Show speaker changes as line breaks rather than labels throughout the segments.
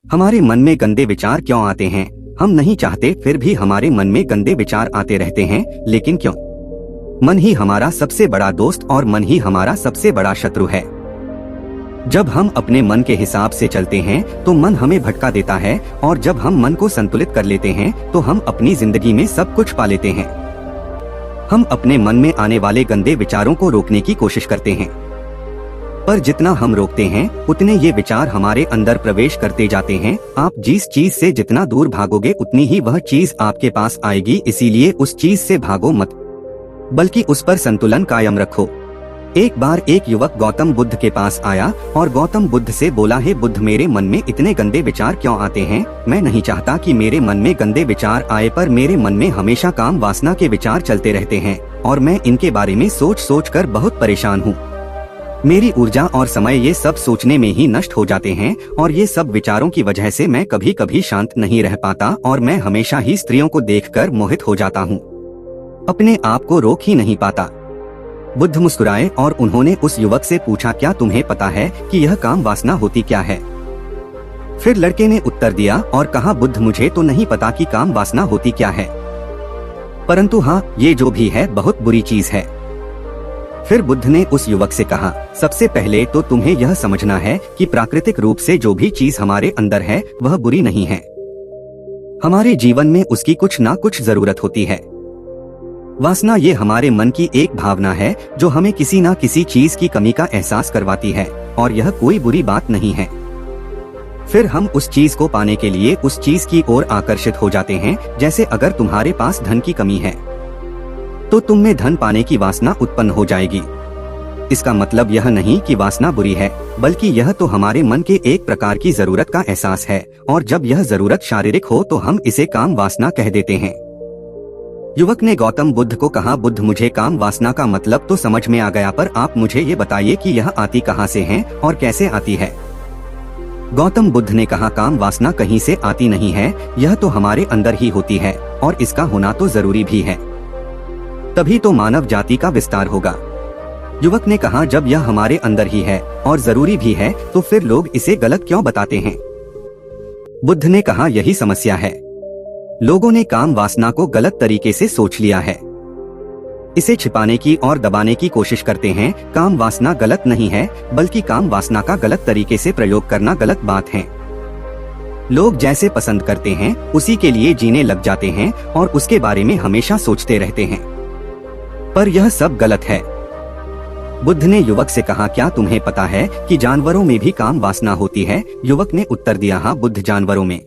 हमारे मन में गंदे विचार क्यों आते हैं? हम नहीं चाहते फिर भी हमारे मन में गंदे विचार आते रहते हैं, लेकिन क्यों? मन ही हमारा सबसे बड़ा दोस्त और मन ही हमारा सबसे बड़ा शत्रु है। जब हम अपने मन के हिसाब से चलते हैं तो मन हमें भटका देता है, और जब हम मन को संतुलित कर लेते हैं तो हम अपनी जिंदगी में सब कुछ पा लेते हैं। हम अपने मन में आने वाले गंदे विचारों को रोकने की कोशिश करते हैं, पर जितना हम रोकते हैं उतने ये विचार हमारे अंदर प्रवेश करते जाते हैं। आप जिस चीज से जितना दूर भागोगे उतनी ही वह चीज आपके पास आएगी, इसीलिए उस चीज से भागो मत, बल्कि उस पर संतुलन कायम रखो। एक बार एक युवक गौतम बुद्ध के पास आया और गौतम बुद्ध से बोला, हे बुद्ध, मेरे मन में इतने गंदे विचार क्यों आते हैं? मैं नहीं चाहता कि मेरे मन में गंदे विचार आए, पर मेरे मन में हमेशा काम वासना के विचार चलते रहते हैं और मैं इनके बारे में सोच सोच कर बहुत परेशान हूँ। मेरी ऊर्जा और समय ये सब सोचने में ही नष्ट हो जाते हैं, और ये सब विचारों की वजह से मैं कभी कभी शांत नहीं रह पाता और मैं हमेशा ही स्त्रियों को देखकर मोहित हो जाता हूँ, अपने आप को रोक ही नहीं पाता। बुद्ध मुस्कुराए और उन्होंने उस युवक से पूछा, क्या तुम्हें पता है कि यह काम वासना होती क्या है? फिर लड़के ने उत्तर दिया और कहा, बुद्ध, मुझे तो नहीं पता कि काम वासना होती क्या है, परंतु हाँ, ये जो भी है बहुत बुरी चीज है। फिर बुद्ध ने उस युवक से कहा, सबसे पहले तो तुम्हें यह समझना है कि प्राकृतिक रूप से जो भी चीज हमारे अंदर है वह बुरी नहीं है। हमारे जीवन में उसकी कुछ ना कुछ जरूरत होती है। वासना ये हमारे मन की एक भावना है जो हमें किसी ना किसी चीज की कमी का एहसास करवाती है, और यह कोई बुरी बात नहीं है। फिर हम उस चीज को पाने के लिए उस चीज की ओर आकर्षित हो जाते हैं। जैसे अगर तुम्हारे पास धन की कमी है तो तुम में धन पाने की वासना उत्पन्न हो जाएगी। इसका मतलब यह नहीं कि वासना बुरी है, बल्कि यह तो हमारे मन के एक प्रकार की जरूरत का एहसास है, और जब यह जरूरत शारीरिक हो तो हम इसे काम वासना कह देते हैं। युवक ने गौतम बुद्ध को कहा, बुद्ध, मुझे काम वासना का मतलब तो समझ में आ गया, पर आप मुझे ये बताइए कि यह आती कहाँ से है और कैसे आती है? गौतम बुद्ध ने कहा, काम वासना कहीं से आती नहीं है, यह तो हमारे अंदर ही होती है, और इसका होना तो जरूरी भी है, तभी तो मानव जाति का विस्तार होगा। युवक ने कहा, जब यह हमारे अंदर ही है और जरूरी भी है तो फिर लोग इसे गलत क्यों बताते हैं? बुद्ध ने कहा, यही समस्या है। लोगों ने काम वासना को गलत तरीके से सोच लिया है, इसे छिपाने की और दबाने की कोशिश करते हैं। काम वासना गलत नहीं है, बल्कि काम वासना का गलत तरीके से प्रयोग करना गलत बात है। लोग जैसे पसंद करते हैं उसी के लिए जीने लग जाते हैं और उसके बारे में हमेशा सोचते रहते हैं, पर यह सब गलत है। बुद्ध ने युवक से कहा, क्या तुम्हें पता है कि जानवरों में भी काम वासना होती है? युवक ने उत्तर दिया, हाँ बुद्ध, जानवरों में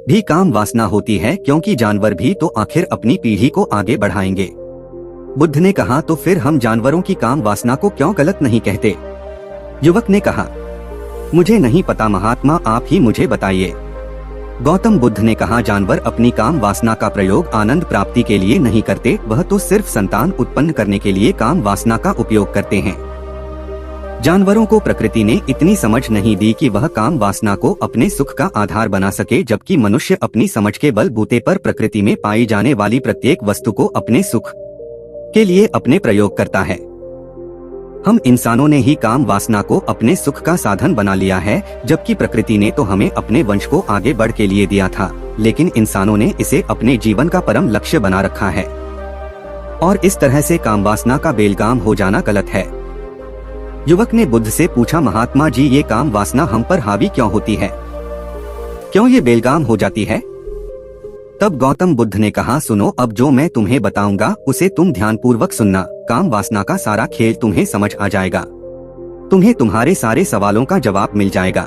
भी काम वासना होती है, क्योंकि जानवर भी तो आखिर अपनी पीढ़ी को आगे बढ़ाएंगे। बुद्ध ने कहा, तो फिर हम जानवरों की काम वासना को क्यों गलत नहीं कहते? युवक ने कहा, मुझे नहीं पता महात्मा, आप ही मुझे बताइए। गौतम बुद्ध ने कहा, जानवर अपनी काम वासना का प्रयोग आनंद प्राप्ति के लिए नहीं करते, वह तो सिर्फ संतान उत्पन्न करने के लिए काम वासना का उपयोग करते हैं। जानवरों को प्रकृति ने इतनी समझ नहीं दी कि वह काम वासना को अपने सुख का आधार बना सके, जबकि मनुष्य अपनी समझ के बलबूते पर प्रकृति में पाई जाने वाली प्रत्येक वस्तु को अपने सुख के लिए अपने प्रयोग करता है। हम इंसानों ने ही काम वासना को अपने सुख का साधन बना लिया है, जबकि प्रकृति ने तो हमें अपने वंश को आगे बढ़ के लिए दिया था, लेकिन इंसानों ने इसे अपने जीवन का परम लक्ष्य बना रखा है, और इस तरह से काम वासना का बेलगाम हो जाना गलत है। युवक ने बुद्ध से पूछा, महात्मा जी, ये काम वासना हम पर हावी क्यों होती है? क्यों ये बेलगाम हो जाती है? तब गौतम बुद्ध ने कहा, सुनो, अब जो मैं तुम्हें बताऊंगा उसे तुम ध्यानपूर्वक सुनना। काम वासना का सारा खेल तुम्हें समझ आ जाएगा, तुम्हें तुम्हारे सारे सवालों का जवाब मिल जाएगा,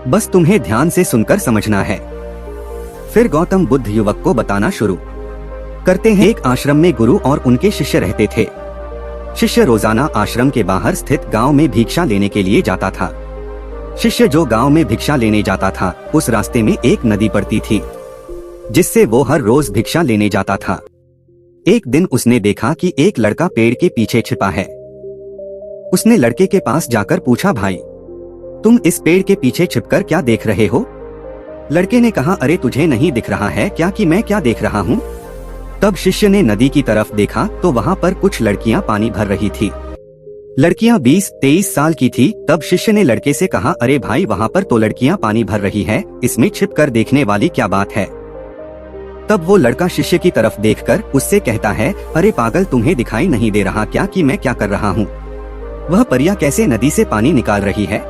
बस तुम्हें ध्यान से सुनकर समझना है। फिर गौतम बुद्ध युवक को बताना शुरू करते हैं। एक आश्रम में गुरु और उनके शिष्य रहते थे। शिष्य रोजाना आश्रम के बाहर स्थित गांव में भिक्षा लेने के लिए जाता था। शिष्य जो गांव में भिक्षा लेने जाता था, उस रास्ते में एक नदी पड़ती थी, जिससे वो हर रोज भिक्षा लेने जाता था। एक दिन उसने देखा कि एक लड़का पेड़ के पीछे छिपा है। उसने लड़के के पास जाकर पूछा, भाई, तुम इस पेड़ के पीछे छिपकर क्या देख रहे हो? लड़के ने कहा, अरे तुझे नहीं दिख रहा है क्या कि मैं क्या देख रहा हूँ? तब शिष्य ने नदी की तरफ देखा तो वहाँ पर कुछ लड़कियाँ पानी भर रही थी। लड़कियां 20-23 साल की थी। तब शिष्य ने लड़के से कहा, अरे भाई, वहाँ पर तो लड़कियां पानी भर रही है, इसमें छिप कर देखने वाली क्या बात है। तब वो लड़का शिष्य की तरफ देखकर उससे कहता है, अरे पागल, तुम्हें दिखाई नहीं दे रहा क्या कि मैं क्या कर रहा हूँ? वह परियां कैसे नदी से पानी निकाल रही है।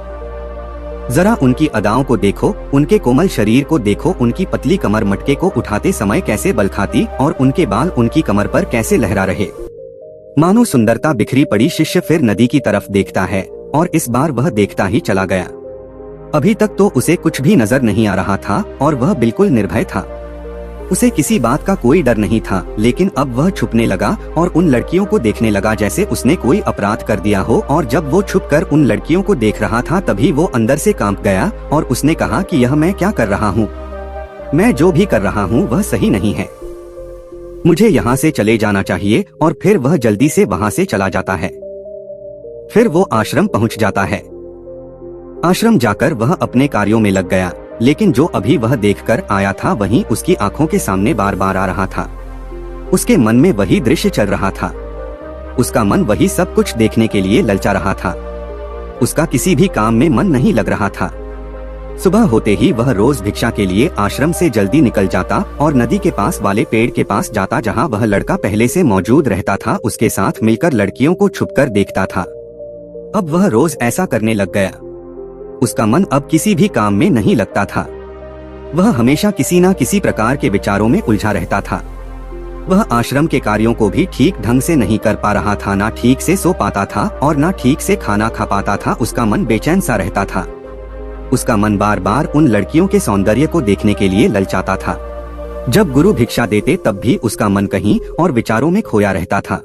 जरा उनकी अदाओं को देखो, उनके कोमल शरीर को देखो, उनकी पतली कमर मटके को उठाते समय कैसे बल खाती और उनके बाल उनकी कमर पर कैसे लहरा रहे, मानो सुंदरता बिखरी पड़ी। शिष्य फिर नदी की तरफ देखता है और इस बार वह देखता ही चला गया। अभी तक तो उसे कुछ भी नजर नहीं आ रहा था और वह बिल्कुल निर्भय था। उसे किसी बात का कोई डर नहीं था, लेकिन अब वह छुपने लगा और उन लड़कियों को देखने लगा जैसे उसने कोई अपराध कर दिया हो। और जब वो छुपकर उन लड़कियों को देख रहा था तभी वो अंदर से कांप गया और उसने कहा कि यह मैं क्या कर रहा हूँ? मैं जो भी कर रहा हूँ वह सही नहीं है, मुझे यहाँ से चले जाना चाहिए। और फिर वह जल्दी से वहाँ से चला जाता है। फिर वो आश्रम पहुँच जाता है। आश्रम जाकर वह अपने कार्यों में लग गया, लेकिन जो अभी वह देखकर आया था वही उसकी आंखों के सामने बार बार आ रहा था। उसके मन में वही दृश्य चल रहा था। उसका मन वही सब कुछ देखने के लिए ललचा रहा था। उसका किसी भी काम में मन नहीं लग रहा था। सुबह होते ही वह रोज भिक्षा के लिए आश्रम से जल्दी निकल जाता और नदी के पास वाले पेड़ के पास जाता जहाँ वह लड़का पहले से मौजूद रहता था। उसके साथ मिलकर लड़कियों को छुपकर देखता था। अब वह रोज ऐसा करने लग गया। उसका मन अब किसी भी काम में नहीं लगता था। वह हमेशा किसी न किसी प्रकार के विचारों में उलझा रहता था। वह आश्रम के कार्यों को भी ठीक ढंग से नहीं कर पा रहा था, ना ठीक से सो पाता था और ना ठीक से खाना खा पाता था। उसका मन बेचैन सा रहता था। उसका मन बार बार उन लड़कियों के सौंदर्य को देखने के लिए ललचाता था। जब गुरु भिक्षा देते तब भी उसका मन कहीं और विचारों में खोया रहता था।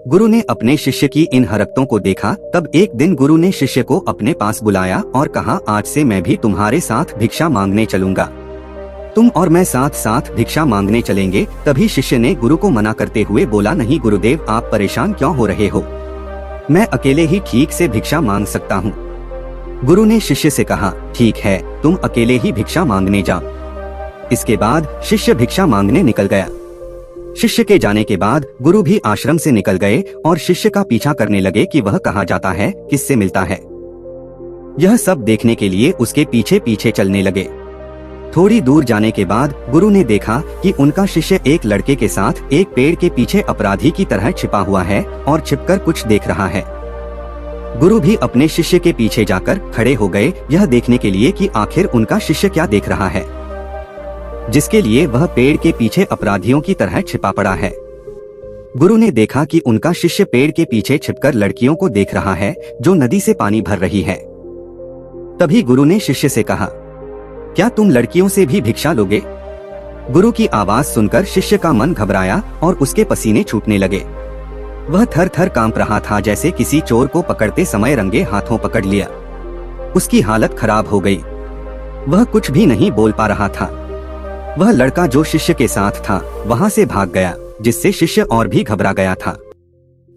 गुरु ने अपने शिष्य की इन हरकतों को देखा। तब एक दिन गुरु ने शिष्य को अपने पास बुलाया और कहा, आज से मैं भी तुम्हारे साथ भिक्षा मांगने चलूंगा। तुम और मैं साथ साथ भिक्षा मांगने चलेंगे। तभी शिष्य ने गुरु को मना करते हुए बोला, नहीं गुरुदेव, आप परेशान क्यों हो रहे हो? मैं अकेले ही ठीक से भिक्षा मांग सकता हूँ। गुरु ने शिष्य से कहा, ठीक है, तुम अकेले ही भिक्षा मांगने जाओ। इसके बाद शिष्य भिक्षा मांगने निकल गया। शिष्य के जाने के बाद गुरु भी आश्रम से निकल गए और शिष्य का पीछा करने लगे कि वह कहाँ जाता है, किससे मिलता है। यह सब देखने के लिए उसके पीछे पीछे चलने लगे। थोड़ी दूर जाने के बाद गुरु ने देखा कि उनका शिष्य एक लड़के के साथ एक पेड़ के पीछे अपराधी की तरह छिपा हुआ है और छिपकर कुछ देख रहा है। गुरु भी अपने शिष्य के पीछे जाकर खड़े हो गए, यह देखने के लिए कि आखिर उनका शिष्य क्या देख रहा है, जिसके लिए वह पेड़ के पीछे अपराधियों की तरह छिपा पड़ा है। गुरु ने देखा कि उनका शिष्य पेड़ के पीछे छिपकर लड़कियों को देख रहा है जो नदी से पानी भर रही है। तभी गुरु ने शिष्य से कहा, क्या तुम लड़कियों से भी भिक्षा लोगे? गुरु की आवाज सुनकर शिष्य का मन घबराया और उसके पसीने छूटने लगे। वह थर थर कांप रहा था, जैसे किसी चोर को पकड़ते समय रंगे हाथों पकड़ लिया। उसकी हालत खराब हो गई। वह कुछ भी नहीं बोल पा रहा था। वह लड़का जो शिष्य के साथ था वहां से भाग गया, जिससे शिष्य और भी घबरा गया था।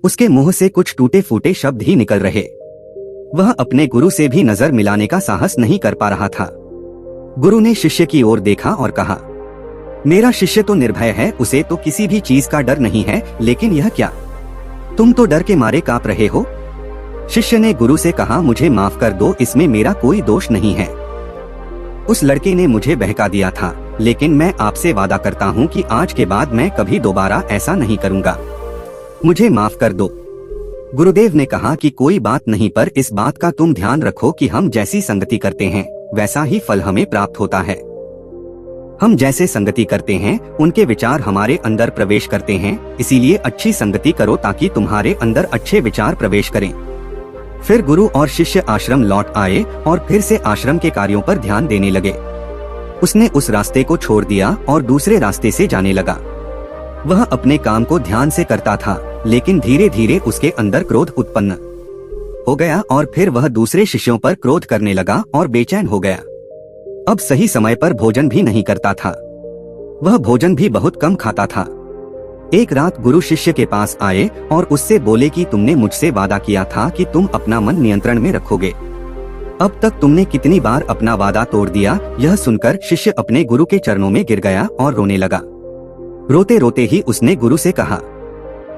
उसके मुंह से कुछ टूटे फूटे शब्द ही निकल रहे। वह अपने गुरु से भी नजर मिलाने का साहस नहीं कर पा रहा था। गुरु ने शिष्य की ओर देखा और कहा, मेरा शिष्य तो निर्भय है, उसे तो किसी भी चीज का डर नहीं है, लेकिन यह क्या, तुम तो डर के मारे कांप रहे हो। शिष्य ने गुरु से कहा, मुझे माफ कर दो, इसमें मेरा कोई दोष नहीं है। उस लड़के ने मुझे बहका दिया था, लेकिन मैं आपसे वादा करता हूँ कि आज के बाद मैं कभी दोबारा ऐसा नहीं करूँगा। मुझे माफ कर दो। गुरुदेव ने कहा कि कोई बात नहीं, पर इस बात का तुम ध्यान रखो कि हम जैसी संगति करते हैं वैसा ही फल हमें प्राप्त होता है। हम जैसे संगति करते हैं उनके विचार हमारे अंदर प्रवेश करते हैं, इसीलिए अच्छी संगति करो ताकि तुम्हारे अंदर अच्छे विचार प्रवेश करें। फिर गुरु और शिष्य आश्रम लौट आए और फिर से आश्रम के कार्यों पर ध्यान देने लगे। उसने उस रास्ते को छोड़ दिया और दूसरे रास्ते से जाने लगा। वह अपने काम को ध्यान से करता था, लेकिन धीरे धीरे उसके अंदर क्रोध उत्पन्न हो गया और फिर वह दूसरे शिष्यों पर क्रोध करने लगा और बेचैन हो गया। अब सही समय पर भोजन भी नहीं करता था। वह भोजन भी बहुत कम खाता था। एक रात गुरु शिष्य के पास आए और उससे बोले कि तुमने मुझसे वादा किया था कि तुम अपना मन नियंत्रण में रखोगे। अब तक तुमने कितनी बार अपना वादा तोड़ दिया। यह सुनकर शिष्य अपने गुरु के चरणों में गिर गया और रोने लगा। रोते रोते ही उसने गुरु से कहा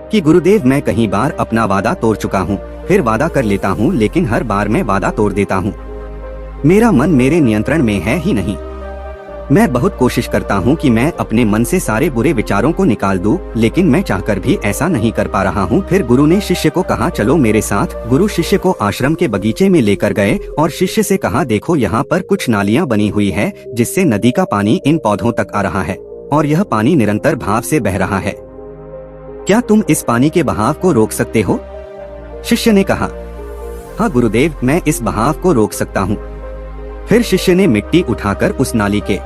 कि गुरुदेव, मैं कई बार अपना वादा तोड़ चुका हूँ, फिर वादा कर लेता हूँ, लेकिन हर बार मैं वादा तोड़ देता हूँ। मेरा मन मेरे नियंत्रण में है ही नहीं। मैं बहुत कोशिश करता हूँ कि मैं अपने मन से सारे बुरे विचारों को निकाल दूँ, लेकिन मैं चाहकर भी ऐसा नहीं कर पा रहा हूँ। फिर गुरु ने शिष्य को कहा, चलो मेरे साथ। गुरु शिष्य को आश्रम के बगीचे में लेकर गए और शिष्य से कहा, देखो यहाँ पर कुछ नालियाँ बनी हुई है जिससे नदी का पानी इन पौधों तक आ रहा है और यह पानी निरंतर भाव से बह रहा है। क्या तुम इस पानी के बहाव को रोक सकते हो? शिष्य ने कहा, हाँ गुरुदेव, मैं इस बहाव को रोक सकता हूँ। फिर शिष्य ने मिट्टी उठाकर उस नाली के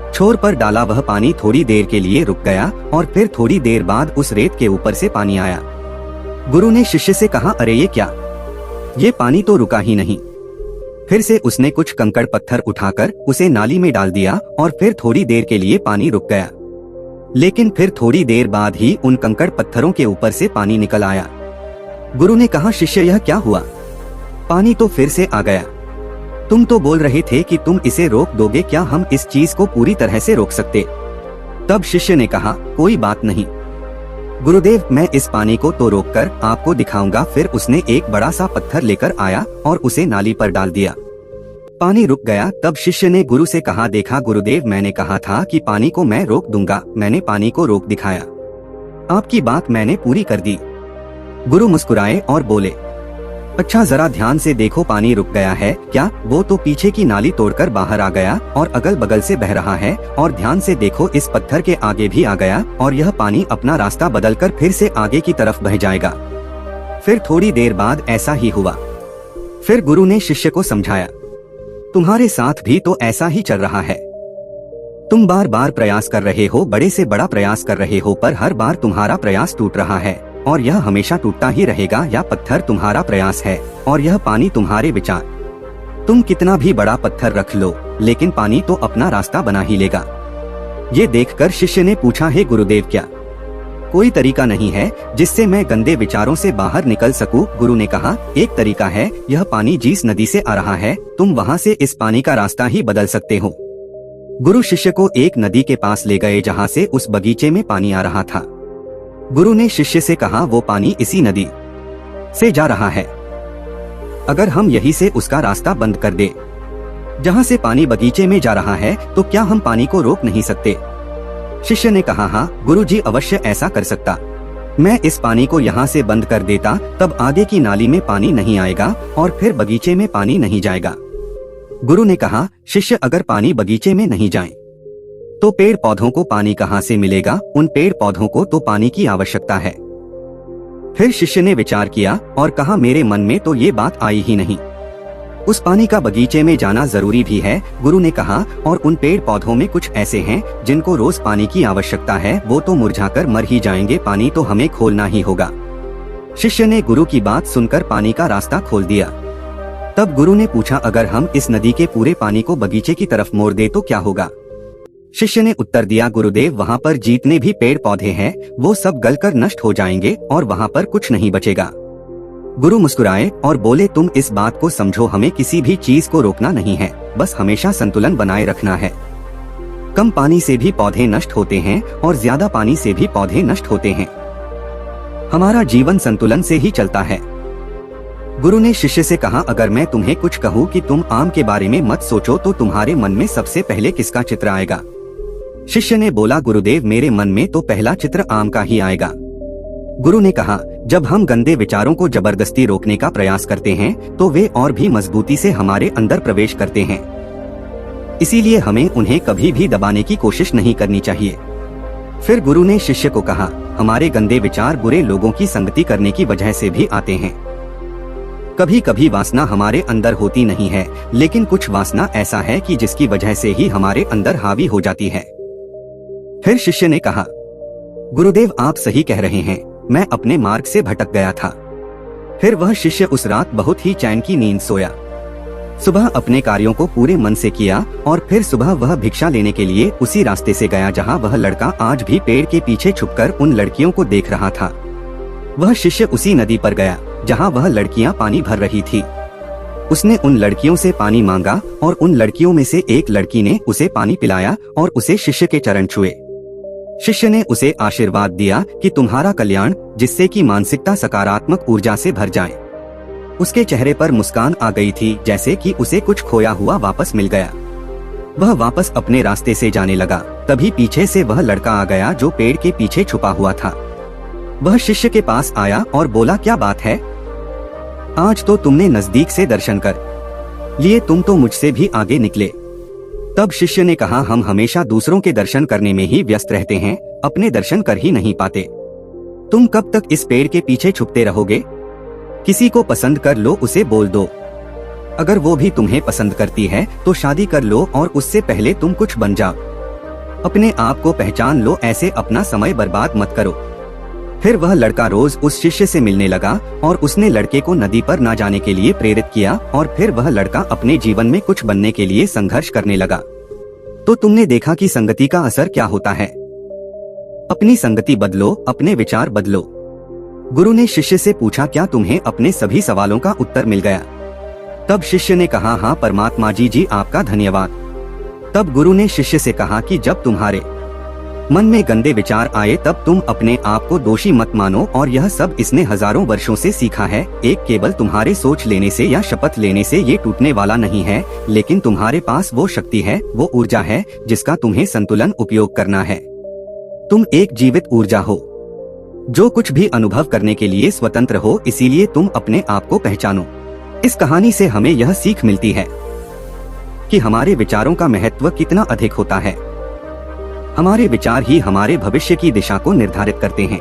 छोर पर डाला। वह पानी थोड़ी देर के लिए रुक गया और फिर थोड़ी देर बाद उस रेत के ऊपर से पानी आया। गुरु ने शिष्य से कहा, अरे ये क्या, ये पानी तो रुका ही नहीं। फिर से उसने कुछ कंकड़ पत्थर उठाकर उसे नाली में डाल दिया और फिर थोड़ी देर के लिए पानी रुक गया, लेकिन फिर थोड़ी देर बाद ही उन कंकड़ पत्थरों के ऊपर से पानी निकल आया। गुरु ने कहा, शिष्य यह क्या हुआ? पानी तो फिर से आ गया। तुम तो बोल रहे थे कि तुम इसे रोक दोगे, क्या हम इस चीज को पूरी तरह से रोक सकते? तब शिष्य ने कहा, कोई बात नहीं गुरुदेव, मैं इस पानी को तो रोककर आपको दिखाऊंगा। फिर उसने एक बड़ा सा पत्थर लेकर आया और उसे नाली पर डाल दिया। पानी रुक गया। तब शिष्य ने गुरु से कहा, देखा गुरुदेव, मैंने कहा था कि पानी को मैं रोक दूंगा। मैंने पानी को रोक दिखाया, आपकी बात मैंने पूरी कर दी। गुरु मुस्कुराए और बोले, अच्छा जरा ध्यान से देखो, पानी रुक गया है क्या? वो तो पीछे की नाली तोड़कर बाहर आ गया और अगल बगल से बह रहा है। और ध्यान से देखो, इस पत्थर के आगे भी आ गया और यह पानी अपना रास्ता बदलकर फिर से आगे की तरफ बह जाएगा। फिर थोड़ी देर बाद ऐसा ही हुआ। फिर गुरु ने शिष्य को समझाया, तुम्हारे साथ भी तो ऐसा ही चल रहा है। तुम बार बार प्रयास कर रहे हो, बड़े से बड़ा प्रयास कर रहे हो, पर हर बार तुम्हारा प्रयास टूट रहा है और यह हमेशा टूटता ही रहेगा। या पत्थर तुम्हारा प्रयास है और यह पानी तुम्हारे विचार। तुम कितना भी बड़ा पत्थर रख लो, लेकिन पानी तो अपना रास्ता बना ही लेगा। ये देखकर शिष्य ने पूछा, हे गुरुदेव, क्या कोई तरीका नहीं है जिससे मैं गंदे विचारों से बाहर निकल सकूं? गुरु ने कहा, एक तरीका है, यह पानी जिस नदी से आ रहा है, तुम वहां से इस पानी का रास्ता ही बदल सकते हो। गुरु शिष्य को एक नदी के पास ले गए जहां से उस बगीचे में पानी आ रहा था। गुरु ने शिष्य से कहा, वो पानी इसी नदी से जा रहा है। अगर हम यहीं से उसका रास्ता बंद कर दे जहां से पानी बगीचे में जा रहा है, तो क्या हम पानी को रोक नहीं सकते? शिष्य ने कहा, हाँ गुरुजी, अवश्य ऐसा कर सकता। मैं इस पानी को यहाँ से बंद कर देता, तब आगे की नाली में पानी नहीं आएगा और फिर बगीचे में पानी नहीं जाएगा। गुरु ने कहा, शिष्य, अगर पानी बगीचे में नहीं जाए तो पेड़ पौधों को पानी कहाँ से मिलेगा? उन पेड़ पौधों को तो पानी की आवश्यकता है। फिर शिष्य ने विचार किया और कहा, मेरे मन में तो ये बात आई ही नहीं। उस पानी का बगीचे में जाना जरूरी भी है। गुरु ने कहा, और उन पेड़ पौधों में कुछ ऐसे हैं जिनको रोज पानी की आवश्यकता है, वो तो मुरझाकर मर ही जाएंगे, पानी तो हमें खोलना ही होगा। शिष्य ने गुरु की बात सुनकर पानी का रास्ता खोल दिया। तब गुरु ने पूछा, अगर हम इस नदी के पूरे पानी को बगीचे की तरफ मोड़ दे तो क्या होगा? शिष्य ने उत्तर दिया, गुरुदेव, वहाँ पर जितने भी पेड़ पौधे हैं वो सब गलकर नष्ट हो जाएंगे और वहाँ पर कुछ नहीं बचेगा। गुरु मुस्कुराए और बोले, तुम इस बात को समझो, हमें किसी भी चीज को रोकना नहीं है, बस हमेशा संतुलन बनाए रखना है। कम पानी से भी पौधे नष्ट होते हैं और ज्यादा पानी से भी पौधे नष्ट होते हैं। हमारा जीवन संतुलन से ही चलता है। गुरु ने शिष्य से कहा, अगर मैं तुम्हें कुछ कहूँ कि तुम आम के बारे में मत सोचो, तो तुम्हारे मन में सबसे पहले किसका चित्र आएगा? शिष्य ने बोला, गुरुदेव, मेरे मन में तो पहला चित्र आम का ही आएगा। गुरु ने कहा, जब हम गंदे विचारों को जबरदस्ती रोकने का प्रयास करते हैं तो वे और भी मजबूती से हमारे अंदर प्रवेश करते हैं। इसीलिए हमें उन्हें कभी भी दबाने की कोशिश नहीं करनी चाहिए। फिर गुरु ने शिष्य को कहा, हमारे गंदे विचार बुरे लोगों की संगति करने की वजह से भी आते हैं। कभी कभी वासना हमारे अंदर होती नहीं है, लेकिन कुछ वासना ऐसा है कि जिसकी वजह से ही हमारे अंदर हावी हो जाती है। फिर शिष्य ने कहा, गुरुदेव, आप सही कह रहे हैं, मैं अपने मार्ग से भटक गया था। फिर वह शिष्य उस रात बहुत ही चैन की नींद सोया। सुबह अपने कार्यों को पूरे मन से किया और फिर सुबह वह भिक्षा लेने के लिए उसी रास्ते से गया जहां वह लड़का आज भी पेड़ के पीछे छुपकर उन लड़कियों को देख रहा था। वह शिष्य उसी नदी पर गया जहां वह लड़कियां पानी भर रही थी। उसने उन लड़कियों से पानी मांगा और उन लड़कियों में से एक लड़की ने उसे पानी पिलाया और उसे शिष्य के चरण छुए। शिष्य ने उसे आशीर्वाद दिया कि तुम्हारा कल्याण, जिससे कि मानसिकता सकारात्मक ऊर्जा से भर जाए। उसके चेहरे पर मुस्कान आ गई थी, जैसे कि उसे कुछ खोया हुआ वापस मिल गया। वह वापस अपने रास्ते से जाने लगा। तभी पीछे से वह लड़का आ गया जो पेड़ के पीछे छुपा हुआ था। वह शिष्य के पास आया और बोला, क्या बात है? आज तो तुमने नजदीक से दर्शन कर लिए, तुम तो मुझसे भी आगे निकले। तब शिष्य ने कहा, हम हमेशा दूसरों के दर्शन करने में ही व्यस्त रहते हैं, अपने दर्शन कर ही नहीं पाते। तुम कब तक इस पेड़ के पीछे छुपते रहोगे? किसी को पसंद कर लो, उसे बोल दो। अगर वो भी तुम्हें पसंद करती है तो शादी कर लो और उससे पहले तुम कुछ बन जाओ। अपने आप को पहचान लो, ऐसे अपना समय बर्बाद मत करो। फिर वह लड़का रोज उस शिष्य से मिलने लगा और उसने लड़के को नदी पर ना जाने के लिए प्रेरित किया और फिर वह लड़का अपने जीवन में कुछ बनने के लिए संघर्ष करने लगा। तो तुमने देखा कि संगति का असर क्या होता है। अपनी संगति बदलो, अपने विचार बदलो। गुरु ने शिष्य से पूछा, क्या तुम्हें अपने सभी सवालों का उत्तर मिल गया? तब शिष्य ने कहा, हाँ परमात्मा जी, आपका धन्यवाद। तब गुरु ने शिष्य से कहा कि जब तुम्हारे मन में गंदे विचार आए तब तुम अपने आप को दोषी मत मानो, और यह सब इसने हजारों वर्षों से सीखा है। एक केवल तुम्हारे सोच लेने से या शपथ लेने से ये टूटने वाला नहीं है, लेकिन तुम्हारे पास वो शक्ति है, वो ऊर्जा है जिसका तुम्हें संतुलन उपयोग करना है। तुम एक जीवित ऊर्जा हो जो कुछ भी अनुभव करने के लिए स्वतंत्र हो, इसीलिए तुम अपने आप को पहचानो। इस कहानी से हमें यह सीख मिलती है कि हमारे विचारों का महत्व कितना अधिक होता है। हमारे विचार ही हमारे भविष्य की दिशा को निर्धारित करते हैं।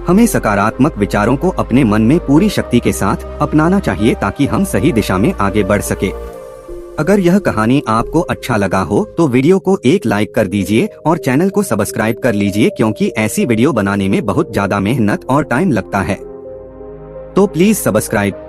हमें सकारात्मक विचारों को अपने मन में पूरी शक्ति के साथ अपनाना चाहिए ताकि हम सही दिशा में आगे बढ़ सके। अगर यह कहानी आपको अच्छा लगा हो तो वीडियो को एक लाइक कर दीजिए और चैनल को सब्सक्राइब कर लीजिए, क्योंकि ऐसी वीडियो बनाने में बहुत ज्यादा मेहनत और टाइम लगता है। तो प्लीज सब्सक्राइब